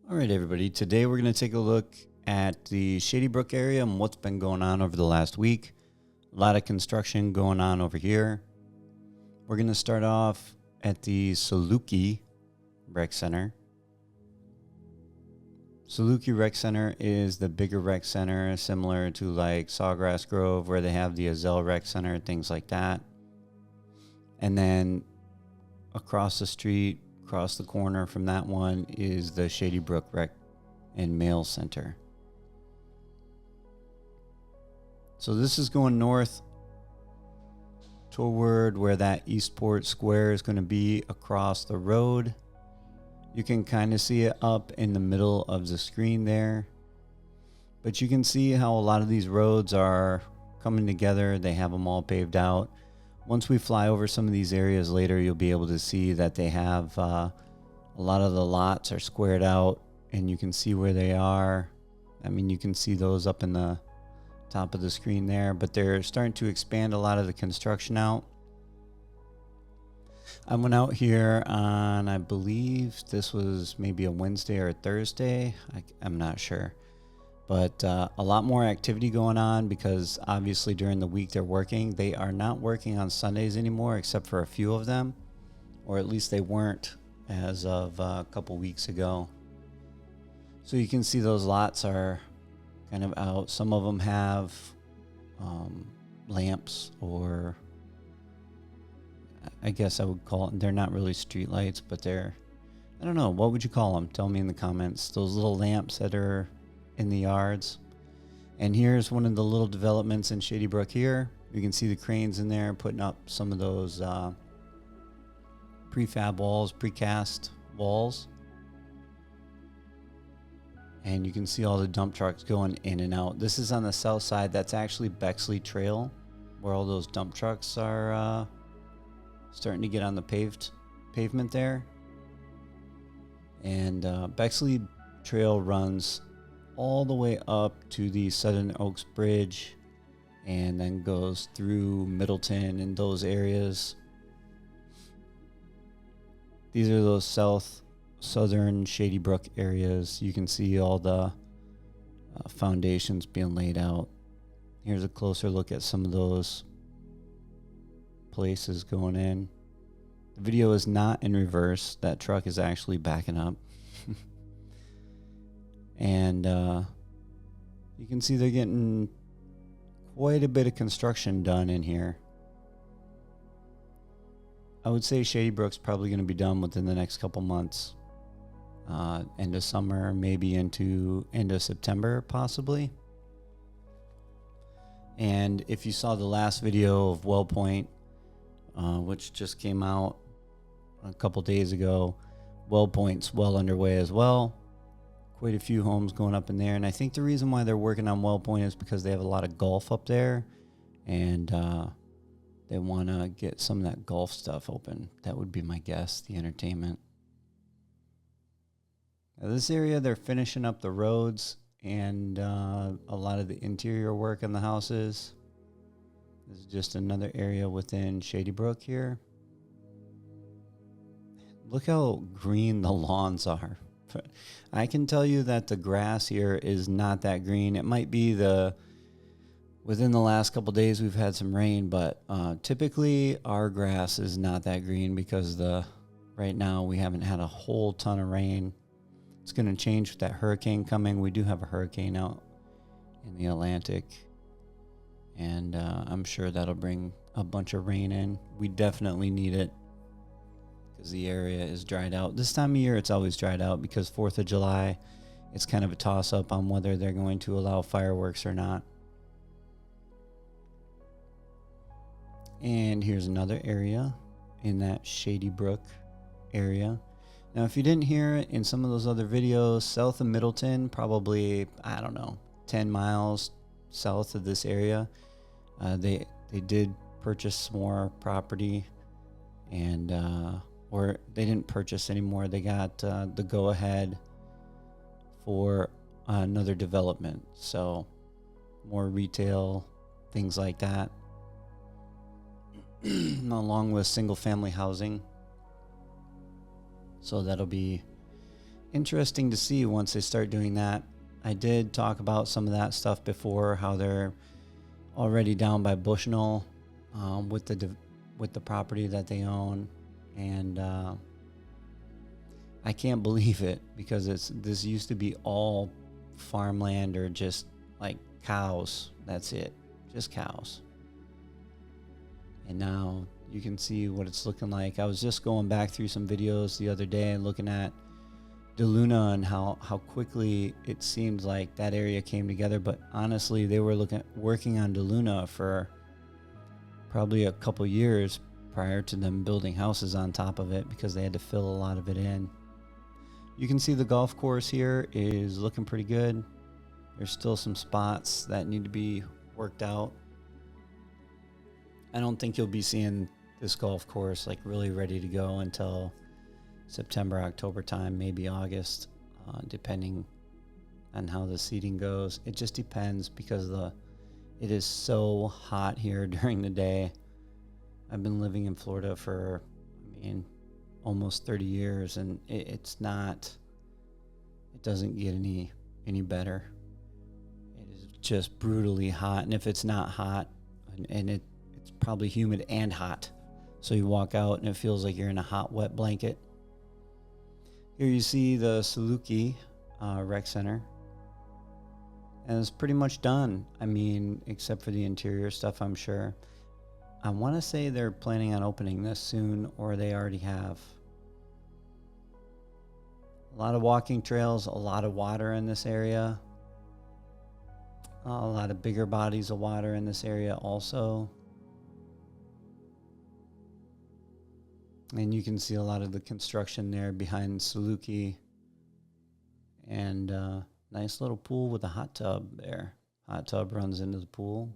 All right, everybody. Today we're going to take a look at the Shady Brook area and what's been going on over the last week. A lot of construction going on over here. We're going to start off at the Saluki Rec Center. Saluki Rec Center is the bigger rec center, similar to like Sawgrass Grove, where they have the Azelle Rec Center, things like that. And then across the street, across the corner from that one, is the Shady Brook Rec and Mail Center. So this is going north toward where that Eastport Square is going to be across the road. You can kind of see it up in the middle of the screen there. But you can see how a lot of these roads are coming together. They have them all paved out. Once we fly over some of these areas later, you'll be able to see that they have a lot of the lots are squared out, and you can see where they are. I mean, you can see those up in the top of the screen there, but they're starting to expand a lot of the construction out. I went out here on, I believe this was maybe a Wednesday or a Thursday. I'm not sure. But a lot more activity going on because obviously during the week they're working. They are not working on Sundays anymore except for a few of them, or at least they weren't as of a couple weeks ago. So you can see those lots are kind of out. Some of them have lamps, or I guess I would call it, they're not really street lights, but they're, I don't know, what would you call them? Tell me in the comments. Those little lamps that are in the yards. And here's one of the little developments in Shady Brook here. You can see the cranes in there putting up some of those prefab walls, precast walls. And you can see all the dump trucks going in and out. This is on the south side. That's actually Bexley Trail, where all those dump trucks are starting to get on the pavement there. And Bexley Trail runs all the way up to the Southern Oaks Bridge and then goes through Middleton and those areas. These are those southern Shady Brook areas. You can see all the foundations being laid out. Here's a closer look at some of those places going in. The video is not in reverse. That truck is actually backing up. And you can see they're getting quite a bit of construction done in here. I would say Shady Brook's probably going to be done within the next couple months. End of summer, maybe into end of September, possibly. And if you saw the last video of WellPoint, which just came out a couple days ago, WellPoint's well underway as well. Quite a few homes going up in there. And I think the reason why they're working on WellPoint is because they have a lot of golf up there. And they want to get some of that golf stuff open. That would be my guess, the entertainment. Now this area, they're finishing up the roads and a lot of the interior work in the houses. This is just another area within Shady Brook here. Look how green the lawns are. I can tell you that the grass here is not that green. It might be within the last couple days we've had some rain, but typically our grass is not that green because right now we haven't had a whole ton of rain. It's going to change with that hurricane coming. We do have a hurricane out in the Atlantic, and I'm sure that'll bring a bunch of rain in. We definitely need it because the area is dried out. This time of year, it's always dried out because 4th of July, it's kind of a toss-up on whether they're going to allow fireworks or not. And here's another area in that Shady Brook area. Now, if you didn't hear it in some of those other videos, south of Middleton, probably, I don't know, 10 miles south of this area, they did purchase more property, and or they didn't purchase anymore. They got the go-ahead for another development. So more retail, things like that, along with single-family housing. So that'll be interesting to see once they start doing that. I did talk about some of that stuff before, how they're already down by Bushnell with the property that they own, and I can't believe it, because this used to be all farmland or just like cows. That's it, just cows. And now you can see what it's looking like. I was just going back through some videos the other day and looking at DeLuna and how quickly it seemed like that area came together. But honestly, they were working on DeLuna for probably a couple years prior to them building houses on top of it, because they had to fill a lot of it in. You can see the golf course here is looking pretty good. There's still some spots that need to be worked out. I don't think you'll be seeing this golf course like really ready to go until September, October time, maybe August, depending on how the seating goes. It just depends, because it is so hot here during the day. I've been living in Florida for, almost 30 years, and it doesn't get any better. It is just brutally hot, and if it's not hot, and it's probably humid and hot, so you walk out and it feels like you're in a hot, wet blanket. Here you see the Saluki Rec Center, and it's pretty much done. Except for the interior stuff, I'm sure. I want to say they're planning on opening this soon, or they already have. A lot of walking trails, a lot of water in this area. A lot of bigger bodies of water in this area also. And you can see a lot of the construction there behind Saluki. And nice little pool with a hot tub there. Hot tub runs into the pool.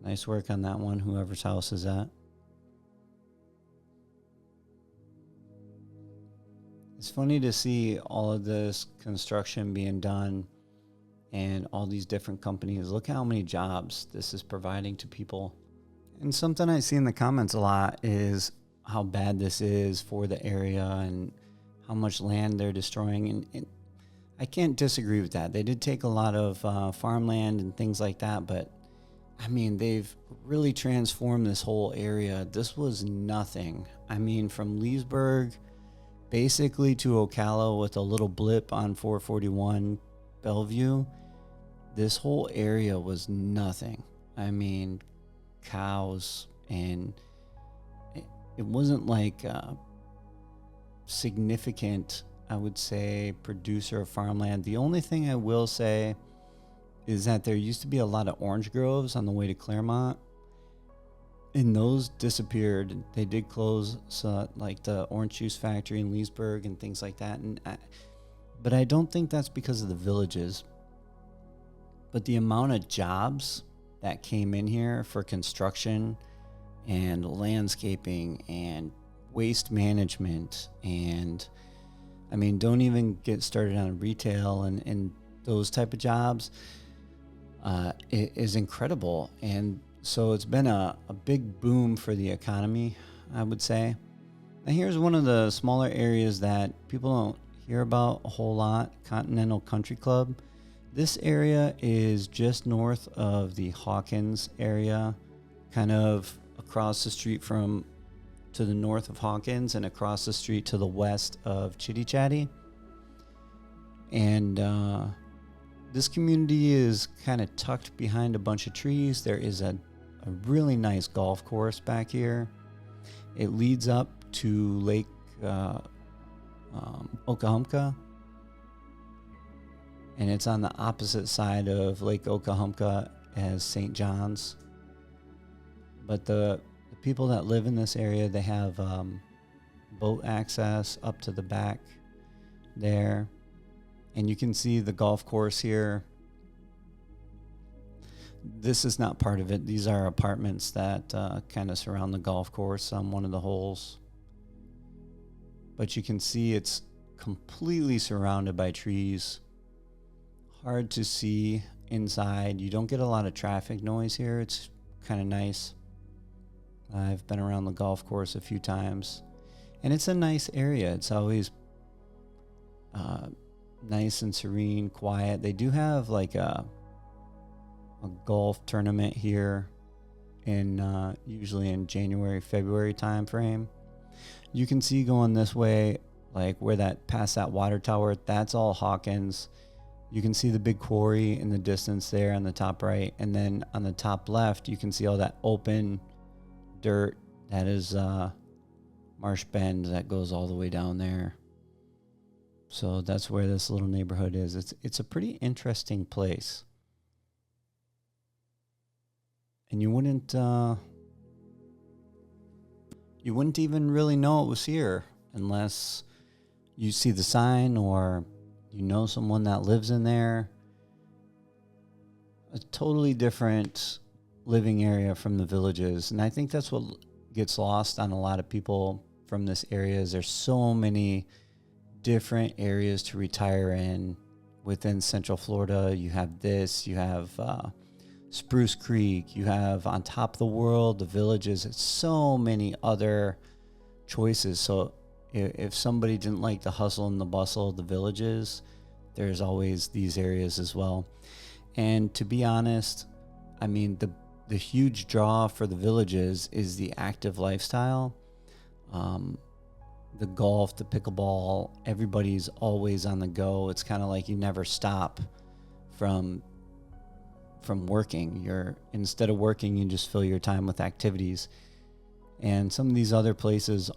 Nice work on that one, whoever's house is at. It's funny to see all of this construction being done and all these different companies. Look how many jobs this is providing to people. And something I see in the comments a lot is how bad this is for the area and how much land they're destroying. And I can't disagree with that. They did take a lot of farmland and things like that, but they've really transformed this whole area. This was nothing. From Leesburg basically to Ocala with a little blip on 441 Bellevue, this whole area was nothing. Cows, and it wasn't like a significant, I would say, producer of farmland. The only thing I will say is that there used to be a lot of orange groves on the way to Claremont, and those disappeared. They did close, like the orange juice factory in Leesburg and things like that. But I don't think that's because of the villages. But the amount of jobs that came in here for construction and landscaping and waste management, and don't even get started on retail and those type of jobs, it is incredible. And so it's been a big boom for the economy, I would say. Now here's one of the smaller areas that people don't hear about a whole lot, Continental Country Club. This area is just north of the Hawkins area, kind of across the street to the north of Hawkins and across the street to the west of Chitty Chatty. And this community is kind of tucked behind a bunch of trees. There is a really nice golf course back here. It leads up to Lake Okahumpka, and it's on the opposite side of Lake Okahumpka as St. John's. But the people that live in this area, they have boat access up to the back there. And you can see the golf course here. This is not part of it. These are apartments that kind of surround the golf course on one of the holes. But you can see it's completely surrounded by trees. Hard to see inside. You don't get a lot of traffic noise here. It's kind of nice. I've been around the golf course a few times, and it's a nice area. It's always nice and serene, quiet. They do have like a golf tournament here in usually in January, February time frame. You can see going this way, like where that past that water tower, that's all Hawkins. You can see the big quarry in the distance there on the top right, and then on the top left you can see all that open dirt. That is Marsh Bend that goes all the way down there. So that's where this little neighborhood is. It's a pretty interesting place. And you wouldn't even really know it was here unless you see the sign or you know someone that lives in there. A totally different living area from the villages. And I think that's what gets lost on a lot of people from this area is there's so many different areas to retire in within Central Florida. You have this, you have Spruce Creek, you have on top of the world, the villages. It's so many other choices. So if somebody didn't like the hustle and the bustle of the villages, there's always these areas as well. And to be honest, I mean, the huge draw for the villages is the active lifestyle. The golf, the pickleball, everybody's always on the go. It's kind of like you never stop from working. Instead of working, you just fill your time with activities. And some of these other places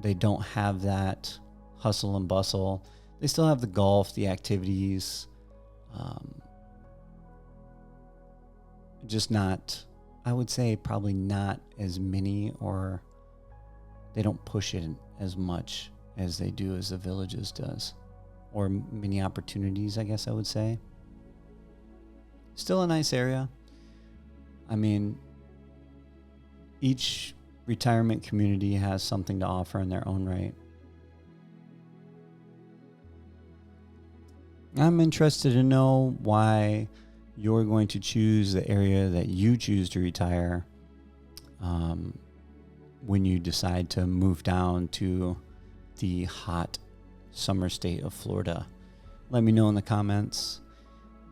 they don't have that hustle and bustle. They still have the golf, the activities, just not, I would say probably not as many, or they don't push it as much as they do as the villages does, or many opportunities, I guess I would say. Still a nice area. I mean, each retirement community has something to offer in their own right. I'm interested to know why you're going to choose the area that you choose to retire when you decide to move down to the hot summer state of Florida. Let me know in the comments.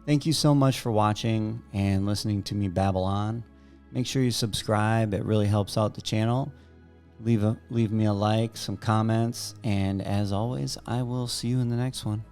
Thank you so much for watching and listening to me babble on. Make sure you subscribe. It really helps out the channel. Leave me a like, some comments, and as always, I will see you in the next one.